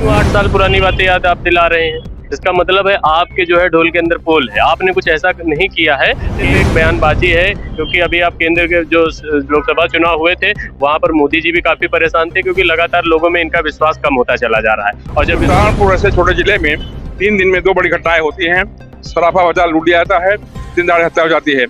क्यों 8 साल पुरानी बातें याद आप दिला रहे हैं? इसका मतलब है आपके जो है ढोल के अंदर पोल है। आपने कुछ ऐसा नहीं किया है, सिर्फ एक बयानबाजी है। क्योंकि अभी आप केंद्र के जो लोकसभा चुनाव हुए थे, वहाँ पर मोदी जी भी काफी परेशान थे, क्योंकि लगातार लोगों में इनका विश्वास कम होता चला जा रहा है। और जब सुल्तानपुर ऐसे छोटे जिले में 3 दिन में 2 बड़ी घटनाएं होती हैं। सराफा बाजार लूट लिया जाता है, दिन दहाड़े हत्या हो जाती है।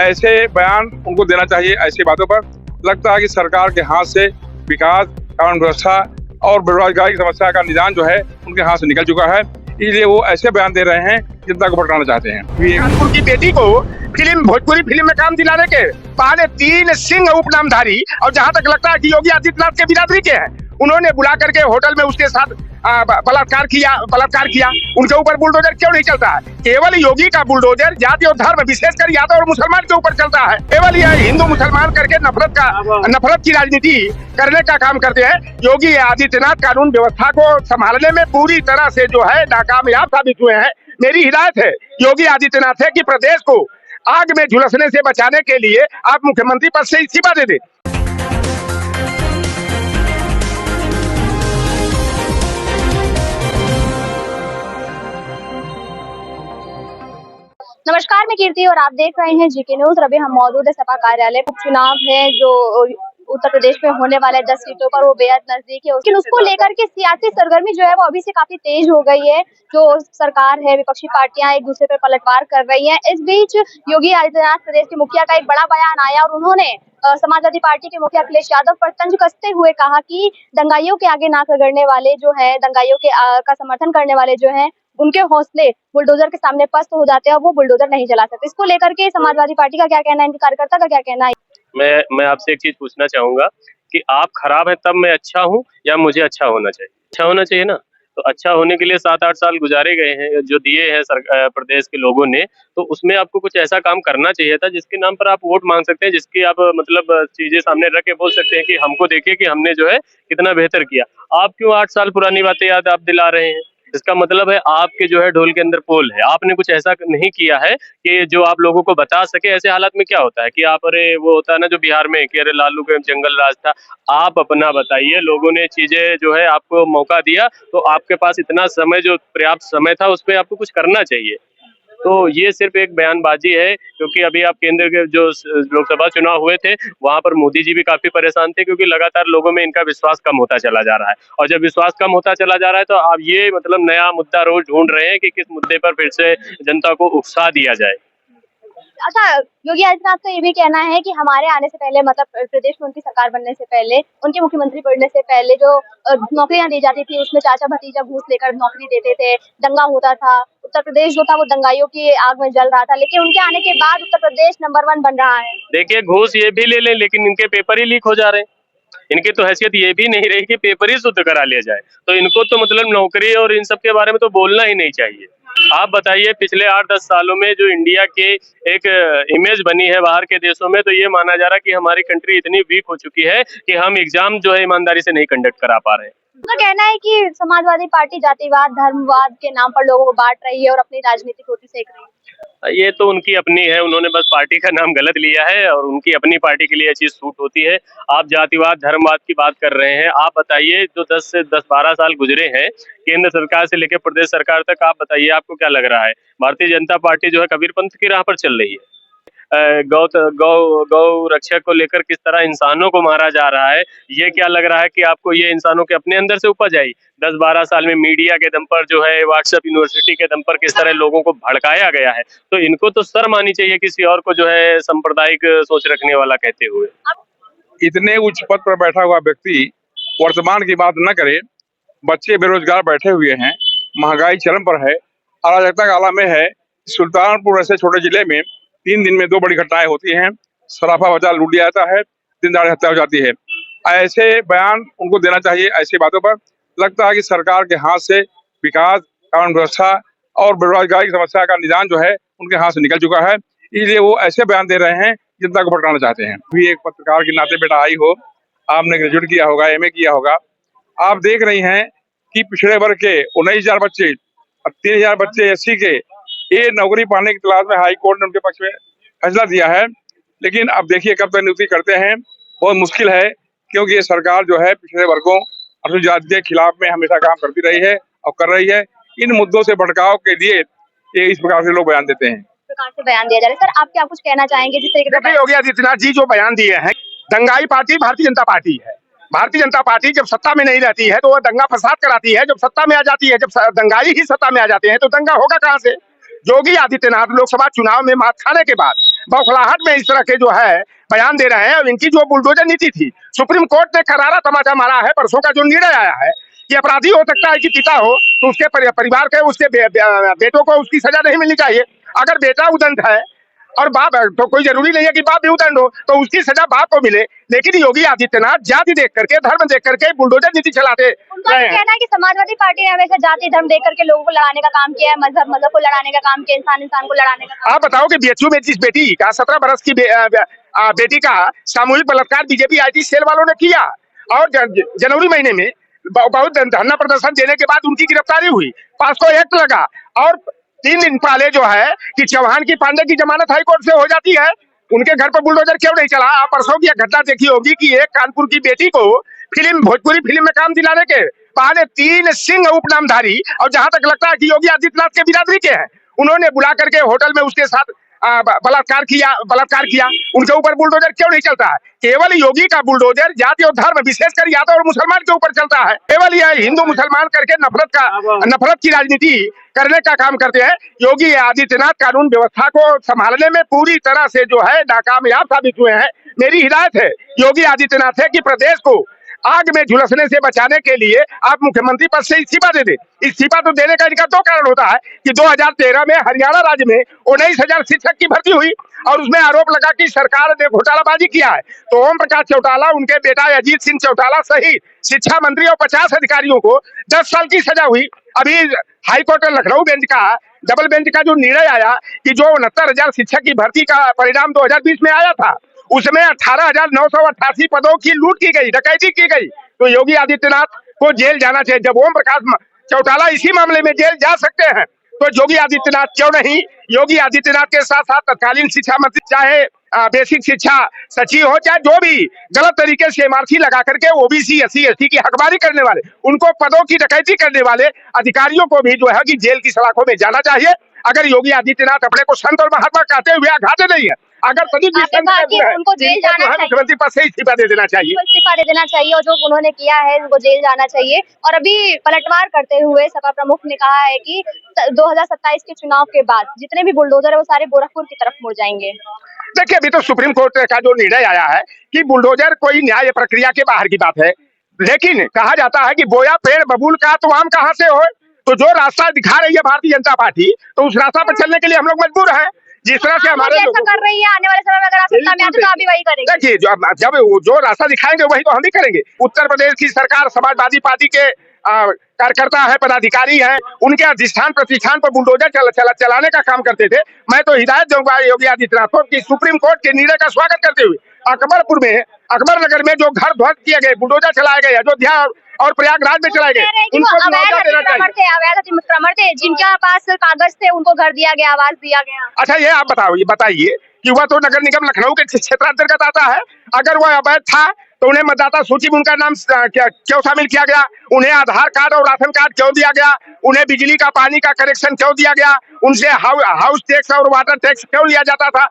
ऐसे बयान उनको देना चाहिए। ऐसी बातों पर लगता है कि सरकार के हाथ से विकास, कानून व्यवस्था और बेरोजगारी की समस्या का निदान जो है उनके हाथ से निकल चुका है। इसलिए वो ऐसे बयान दे रहे हैं जनता को भटकाना चाहते हैं। कानपुर की बेटी को फिल्म, भोजपुरी फिल्म में काम दिलाने के पहले 3 सिंह उपनामधारी, और जहां तक लगता है कि योगी आदित्यनाथ के बिरादरी के हैं, उन्होंने बुला करके होटल में उसके साथ बलात्कार किया। उनके ऊपर बुलडोजर क्यों नहीं चलता है? केवल योगी का बुलडोजर जाति और धर्म, विशेषकर यादव और मुसलमान के ऊपर चलता है। केवल यह हिंदू मुसलमान करके नफरत की राजनीति करने का काम करते हैं। योगी आदित्यनाथ कानून व्यवस्था को संभालने में पूरी तरह से जो है नाकामयाब साबित हुए हैं। मेरी हिदायत है योगी आदित्यनाथ है कि प्रदेश को आग में झुलसने से बचाने के लिए आप मुख्यमंत्री पद से इस्तीफा दे दें। नमस्कार, मैं कीर्ति और आप देख रहे हैं जीके न्यूज। अभी हम मौजूद है सपा कार्यालय। उपचुनाव है जो उत्तर प्रदेश में होने वाला है 10 सीटों पर, वो बेहद नजदीक है। लेकिन उसको लेकर के सियासी सरगर्मी जो है वो अभी से काफी तेज हो गई है। जो सरकार है, विपक्षी पार्टियां एक दूसरे पर पलटवार कर रही हैं। इस बीच योगी आदित्यनाथ प्रदेश के मुखिया का एक बड़ा बयान आया और उन्होंने समाजवादी पार्टी के मुखिया अखिलेश यादव पर तंज कसते हुए कहा कि दंगाइयों के आगे नाक रगड़ने वाले जो है, दंगाइयों के का समर्थन करने वाले जो है, उनके हौसले बुलडोजर के सामने पस्त हो जाते हैं और वो बुलडोजर नहीं चला सकते। इसको लेकर के समाजवादी पार्टी का क्या कहना है, इनके कार्यकर्ता का क्या कहना है? मैं आपसे एक चीज पूछना चाहूंगा कि आप खराब है तब मैं अच्छा हूँ, या मुझे अच्छा होना चाहिए? अच्छा होना चाहिए ना। तो अच्छा होने के लिए 7-8 साल गुजारे गए हैं, जो दिए हैं प्रदेश के लोगों ने, तो उसमें आपको कुछ ऐसा काम करना चाहिए था जिसके नाम पर आप वोट मांग सकते हैं, जिसकी आप मतलब चीजें सामने रख के बोल सकते हैं कि हमको देखिए कि हमने जो है कितना बेहतर किया। आप क्यों 8 साल पुरानी बातें याद आप दिला रहे हैं? इसका मतलब है आपके जो है ढोल के अंदर पोल है। आपने कुछ ऐसा नहीं किया है कि जो आप लोगों को बता सके। ऐसे हालात में क्या होता है कि आप, अरे वो होता है ना जो बिहार में कि अरे लालू के जंगल राज था। आप अपना बताइए, लोगों ने चीजें जो है आपको मौका दिया, तो आपके पास इतना समय, जो पर्याप्त समय था, उसमें आपको कुछ करना चाहिए। तो ये सिर्फ एक बयानबाजी है, क्योंकि अभी आप केंद्र के जो लोकसभा चुनाव हुए थे, वहां पर मोदी जी भी काफी परेशान थे, क्योंकि लगातार लोगों में इनका विश्वास कम होता चला जा रहा है। और जब विश्वास कम होता चला जा रहा है, तो आप ये मतलब नया मुद्दा रोज ढूंढ रहे हैं कि किस मुद्दे पर फिर से जनता को उकसा दिया जाए। अच्छा, योगी आदित्यनाथ का ये भी कहना है कि हमारे आने से पहले, मतलब प्रदेश में उनकी सरकार बनने से पहले, उनके मुख्यमंत्री बनने से पहले जो नौकरियां दी जाती थी, उसमें चाचा भतीजा घूस लेकर नौकरी देते थे, दंगा होता था, उत्तर प्रदेश जो था वो दंगाइयों की आग में जल रहा था। लेकिन उनके आने के बाद उत्तर प्रदेश नंबर 1 बन रहा है। देखिए, घूस ये भी ले लें, लेकिन इनके पेपर ही लीक हो जा रहे हैं। इनकी तो हैसियत ये भी नहीं रही कि पेपर ही शुद्ध करा लिया जाए। तो इनको तो मतलब नौकरी और इन सब के बारे में तो बोलना ही नहीं चाहिए। आप बताइए, पिछले 8-10 सालों में जो इंडिया के एक इमेज बनी है बाहर के देशों में, तो ये माना जा रहा है कि हमारी कंट्री इतनी वीक हो चुकी है कि हम एग्जाम जो है ईमानदारी से नहीं कंडक्ट करा पा रहे हैं। उनका कहना है कि समाजवादी पार्टी जातिवाद, धर्मवाद के नाम पर लोगों को बांट रही है और अपनी राजनीतिक रोटी सेक रही है। ये तो उनकी अपनी है, उन्होंने बस पार्टी का नाम गलत लिया है और उनकी अपनी पार्टी के लिए ये चीज सूट होती है। आप जातिवाद, धर्मवाद की बात कर रहे हैं। आप बताइए, जो 10 से 12 साल गुजरे हैं केंद्र सरकार से लेकर प्रदेश सरकार तक, आप बताइए आपको क्या लग रहा है? भारतीय जनता पार्टी जो है कबीरपंथ की राह पर चल रही है। गौ रक्षक को लेकर किस तरह इंसानों को मारा जा रहा है, ये क्या लग रहा है कि आपको ये इंसानों के अपने अंदर से उपज आई? 10-12 साल में मीडिया के दम पर जो है, व्हाट्सएप यूनिवर्सिटी के दम पर किस तरह लोगों को भड़काया गया है। तो इनको तो शर्म आनी चाहिए किसी और को जो है सांप्रदायिक सोच रखने वाला कहते हुए। इतने उच्च पद पर बैठा हुआ व्यक्ति वर्तमान की बात न करे। बच्चे बेरोजगार बैठे हुए हैं, महंगाई चरम पर है, अराजकता का आला में है। सुल्तानपुर ऐसे छोटे जिले में 3 दिन में 2 बड़ी घटनाएं होती हैं। सराफा बाजार लूट लिया जाता है, दिन दहाड़े हत्या हो जाती है। ऐसे बयान उनको देना चाहिए। ऐसी बातों पर लगता है कि सरकार के हाथ से विकास, कानून व्यवस्था और बेरोजगारी की समस्या का निदान जो है उनके हाथ से निकल चुका है। इसलिए वो ऐसे बयान दे रहे हैं जनता को भटकाना चाहते हैं। भी एक पत्रकार के नाते बेटा आई हो, आपने ग्रेजुएट किया होगा, MA किया होगा, आप देख रही हैं कि पिछड़े वर्ग के 19,000 बच्चे और 3,000 बच्चे SC के ये नौकरी पाने की तलाश में हाई कोर्ट ने उनके पक्ष में फैसला दिया है। लेकिन अब देखिए कब तक नियुक्ति करते हैं, बहुत मुश्किल है, क्योंकि ये सरकार जो है पिछड़े वर्गों अनुसूचित जाति के खिलाफ में हमेशा काम करती रही है और कर रही है। इन मुद्दों से भटकाव के लिए ये इस प्रकार से लोग बयान देते हैं। प्रकार से बयान दिया जा रहा है। सर, आप क्या कुछ कहना चाहेंगे जिस तरीके देखिए, योगी आदित्यनाथ जी जो बयान दिए हैं, दंगाई पार्टी भारतीय जनता पार्टी है। भारतीय जनता पार्टी जब सत्ता में नहीं रहती है तो वह दंगा फसाद कराती है, जब सत्ता में आ जाती है, जब दंगाई ही सत्ता में आ जाते हैं तो दंगा होगा कहां से। योगी आदित्यनाथ लोकसभा चुनाव में मात खाने के बाद बौखलाहट में इस तरह के जो है बयान दे रहे हैं। और इनकी जो बुलडोजर नीति थी, सुप्रीम कोर्ट ने करारा तमाचा मारा है। परसों का जो निर्णय आया है कि अपराधी हो सकता है कि पिता हो तो उसके परिवार के उसके बेटों को उसकी सजा नहीं मिलनी चाहिए। अगर बेटा उदंड है और बाप है तो कोई जरूरी नहीं है कि बाप भी उदंड हो, तो उसकी सजा बाप को मिले। लेकिन योगी आदित्यनाथ जाति देख करके, धर्म देख करके बुलडोजर नीति चलाते उनका रहे हैं। कहना है कि समाजवादी पार्टी ने हमेशा जाति धर्म देख करके लोगों को लड़ाने का काम किया है, मजहब को लड़ाने का काम किया, इंसान को लड़ाने का काम। आप बताओ कि बीएचयू में जिस बेटी का 17 बरस की बेटी का सामूहिक बलात्कार बीजेपी आईटी सेल वालों ने किया और जनवरी महीने में बहुत धरना प्रदर्शन देने के बाद उनकी गिरफ्तारी हुई, पास्को एक्ट लगा और 3 दिन पहले जो है कि चौहान की पांडे की जमानत हाईकोर्ट से हो जाती है। उनके घर पर बुलडोजर क्यों नहीं चला। आप परसों की घटना देखी होगी कि एक कानपुर की बेटी को भोजपुरी फिल्म में काम दिलाने के बहाने 3 सिंह उपनामधारी, और जहां तक लगता है कि योगी आदित्यनाथ के बिरादरी के हैं, उन्होंने बुला करके होटल में उसके साथ बलात्कार किया। उनके ऊपर बुलडोजर क्यों नहीं चलता है। केवल योगी का बुलडोजर जाति और धर्म, विशेषकर यादव और मुसलमान के ऊपर चलता है। केवल यह हिंदू मुसलमान करके नफरत की राजनीति करने का काम करते हैं। योगी आदित्यनाथ कानून व्यवस्था को संभालने में पूरी तरह से जो है नाकामयाब साबित हुए हैं। मेरी हिदायत है योगी आदित्यनाथ है कि प्रदेश को आग में झुलसने से बचाने के लिए आप मुख्यमंत्री पद से इस्तीफा दे दें। इस्तीफा तो देने का इनका 2 कारण होता है कि 2013 में हरियाणा राज्य में 19,000 शिक्षक की भर्ती हुई और उसमें आरोप लगा कि सरकार ने घोटालाबाजी किया है। तो ओम प्रकाश चौटाला, उनके बेटा अजीत सिंह चौटाला सहित शिक्षा मंत्री और 50 अधिकारियों को 10 साल की सजा हुई। अभी हाईकोर्ट लखनऊ बेंच का डबल बेंच का जो निर्णय आया कि जो 69,000 शिक्षक की भर्ती का परिणाम 2020 में आया था, उसमें 18,988 पदों की लूट की गई, डकैती की गई। तो योगी आदित्यनाथ को जेल जाना चाहिए। जब ओम प्रकाश चौटाला इसी मामले में जेल जा सकते हैं तो योगी आदित्यनाथ क्यों नहीं। योगी आदित्यनाथ के साथ साथ तत्कालीन शिक्षा मंत्री, चाहे बेसिक शिक्षा सचिव हो, चाहे जो भी गलत तरीके से एमआरसी लगा करके ओबीसी SC ST की हकबारी करने वाले, उनको पदों की डकैती करने वाले अधिकारियों को भी जो है कि जेल की सलाखों में जाना चाहिए। अगर योगी आदित्यनाथ अपने को संत और महात्मा कहते हुए आघाते नहीं है, अगर सभी उनको जेल जाना चाहिए, मुख्यमंत्री पद से इस्तीफा दे देना चाहिए, इस्तीफा दे देना चाहिए और जो उन्होंने किया है उनको जेल जाना चाहिए। और अभी पलटवार करते हुए सपा प्रमुख ने कहा है कि 2027 के चुनाव के बाद जितने भी बुलडोजर है वो सारे गोरखपुर की तरफ मुड़ जाएंगे। देखिए, अभी तो सुप्रीम कोर्ट का जो निर्णय आया है कि बुलडोजर कोई न्याय प्रक्रिया के बाहर की बात है, लेकिन कहा जाता है कि बोया पेड़ बबूल का तो आम कहां से हो। तो जो रास्ता दिखा रही है भारतीय जनता पार्टी, तो उस रास्ता पर चलने के लिए हम लोग मजबूर हैं। जिस तरह से हमारे ऐसा कर रही है, आने वाले समय में अगर आप सत्ता में आते तो आप भी वही करेंगे। देखिए, जब जो रास्ता दिखाएंगे वही तो हम भी करेंगे। उत्तर प्रदेश की सरकार समाजवादी पार्टी के कार्यकर्ता है, पदाधिकारी हैं, उनके अधिष्ठान प्रतिष्ठान पर बुलडोजर चलाने का काम करते थे। मैं तो हिदायत दूंगा योगी आदित्यनाथ को कि सुप्रीम कोर्ट के निर्णय का स्वागत करते हुए अकबरपुर में, अकबरनगर में जो घर ध्वस्त किए गए, बुलडोजर चलाए गए, अयोध्या और प्रयागराज में चलाए गए, उनको मुआवजा देना चाहिए। अवैध अतिक्रमण थे, जिनके पास कागज थे उनको घर दिया गया, आवास दिया गया। अच्छा, ये आप बताइए कि वह तो नगर निगम लखनऊ के क्षेत्र अंतर्गत आता है। अगर वह अवैध था तो उन्हें मतदाता सूची में उनका नाम क्यों शामिल किया गया, उन्हें आधार कार्ड और राशन कार्ड क्यों दिया गया, उन्हें बिजली का पानी का कनेक्शन क्यों दिया गया, उनसे हाउस टैक्स और वाटर टैक्स क्यों लिया जाता था।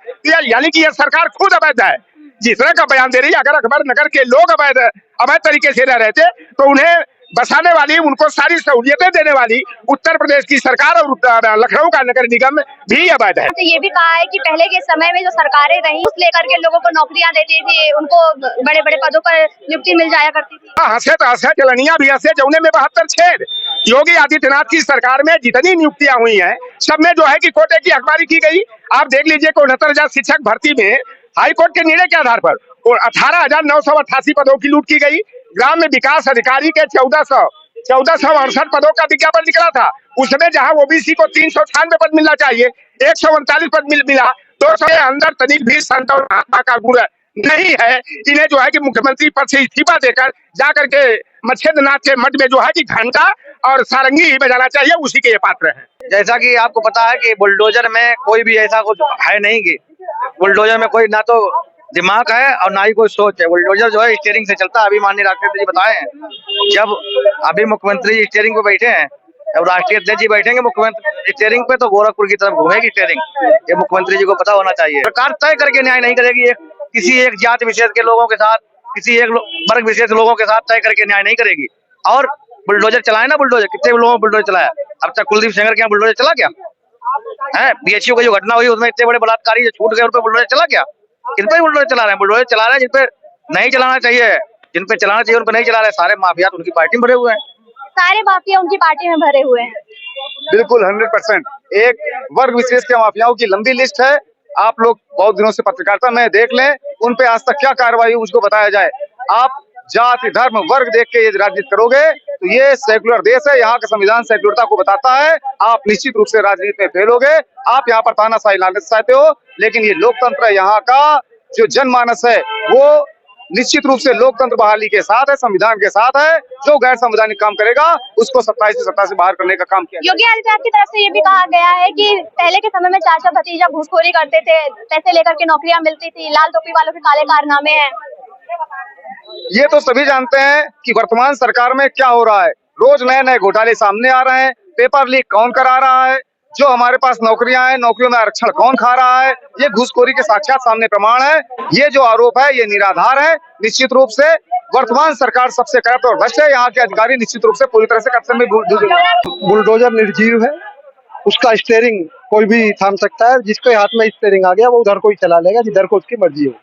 यानी कि यह सरकार खुद अवैध है, जिस तरह का बयान दे रही है। अगर अकबर नगर के लोग अवैध तरीके से रह रहे थे तो उन्हें बसाने वाली, उनको सारी सहूलियतें देने वाली उत्तर प्रदेश की सरकार और लखनऊ का नगर निगम भी अवैध है। तो ये भी कहा है कि पहले के समय में जो सरकारें रही उस लेकर के लोगों को नौकरियां देती थी, उनको बड़े बड़े पदों पर नियुक्ति मिल जाया करती थी। हंसे तो हंसे, चलनिया भी हंसे, जौने में 72 छेद। योगी आदित्यनाथ की सरकार में जितनी नियुक्तियां हुई हैं, सब में जो है कि कोटे की अखबारी की गई। आप देख लीजिए कि 69,000 शिक्षक भर्ती में हाईकोर्ट के निर्णय के आधार पर 18,988 पदों की लूट की गई। ग्राम विकास अधिकारी के 1468 पदों का विज्ञापन निकला था। उसमें जहां ओबीसी को 396 पद मिलना चाहिए, 139 पद मिला। 200 के अंदर तनिक भी संत और महात्मा का गुण नहीं है। इन्हें जो है कि मुख्यमंत्री पद से इस्तीफा देकर जाकर के मच्छेन्द्रनाथ के मठ में जो है कि घंटा और सारंगी ही बजाना चाहिए, उसी के ये पात्र हैं। जैसा कि आपको पता है कि बुलडोजर में कोई भी ऐसा कुछ है नहीं कि बुलडोजर में कोई ना तो दिमाग है और ना ही कोई सोच है। बुलडोजर जो है स्टीयरिंग से चलता है। अभी माननीय राष्ट्रपति जी बताए हैं, जब अभी मुख्यमंत्री स्टीयरिंग पे बैठे हैं, जब राष्ट्रीय अध्यक्ष जी बैठेंगे मुख्यमंत्री स्टीयरिंग पे, तो गोरखपुर की तरफ घूमेगी स्टीयरिंग। ये मुख्यमंत्री जी को पता होना चाहिए। सरकार तय करके न्याय नहीं करेगी, किसी एक जाति विशेष के लोगों के साथ, किसी एक वर्ग विशेष लोगों के साथ तय करके न्याय नहीं करेगी। और बुलडोजर चलाए ना, बुलडोजर कितने लोगों को बुलडोजर चलाया अब तक? कुलदीप सेंगर के यहाँ बुलडोजर चला क्या है? बीएचयू की जो घटना हुई उसमें इतने बड़े बलात्कारी जो छूट गए, उन पर बुलडोजर चला क्या? किन पे बुलडोजर चला रहे हैं? बुलडोजर चला रहे हैं जिन पे नहीं चलाना चाहिए, जिन पे चलाना चाहिए उन पे नहीं चला रहे। सारे माफिया तो उनकी पार्टी में भरे हुए हैं। सारे माफिया उनकी पार्टी में भरे हुए हैं। बिल्कुल 100%। एक वर्ग विशेष के माफियाओं की लंबी लिस्ट है। आप लोग बहुत दिनों से पत्रकारिता में देख लें, उन पे आज तक क्या कार्रवाई हुई उसको बताया जाए। आप जाति धर्म वर्ग देख के ये राजनीति करोगे तो ये सेकुलर देश है, यहाँ का संविधान सेकुलरता को बताता है। आप निश्चित रूप से राजनीति में फेलोगे। आप यहाँ पर तानाशाही लाना चाहते हो, लेकिन ये लोकतंत्र है, यहाँ का जो जनमानस है वो निश्चित रूप से लोकतंत्र बहाली के साथ है, संविधान के साथ है। जो गैर संवैधानिक काम करेगा उसको सत्ता से बाहर करने का काम किया। योगी आदित्यनाथ की तरफ से ये भी कहा गया है कि पहले के समय में चाचा भतीजा घूसखोरी करते थे, पैसे लेकर के नौकरियां मिलती थी, लाल टोपी वालों के काले कारनामे हैं। ये तो सभी जानते हैं कि वर्तमान सरकार में क्या हो रहा है। रोज नए नए घोटाले सामने आ रहे हैं। पेपर लीक कौन करा रहा है, जो हमारे पास नौकरियां हैं, नौकरियों में आरक्षण कौन खा रहा है, ये घूसखोरी के साक्षात सामने प्रमाण है। ये जो आरोप है ये निराधार है। निश्चित रूप से वर्तमान सरकार सबसे करप्ट और भ्रष्ट है। यहाँ के अधिकारी निश्चित रूप से पूरी तरह से करप्शन में बुलडोजर निर्जीव है, उसका स्टीयरिंग कोई भी थाम सकता है। जिसके हाथ में स्टीयरिंग आ गया वो उधर को ही चला लेगा जिधर को उसकी मर्जी हो।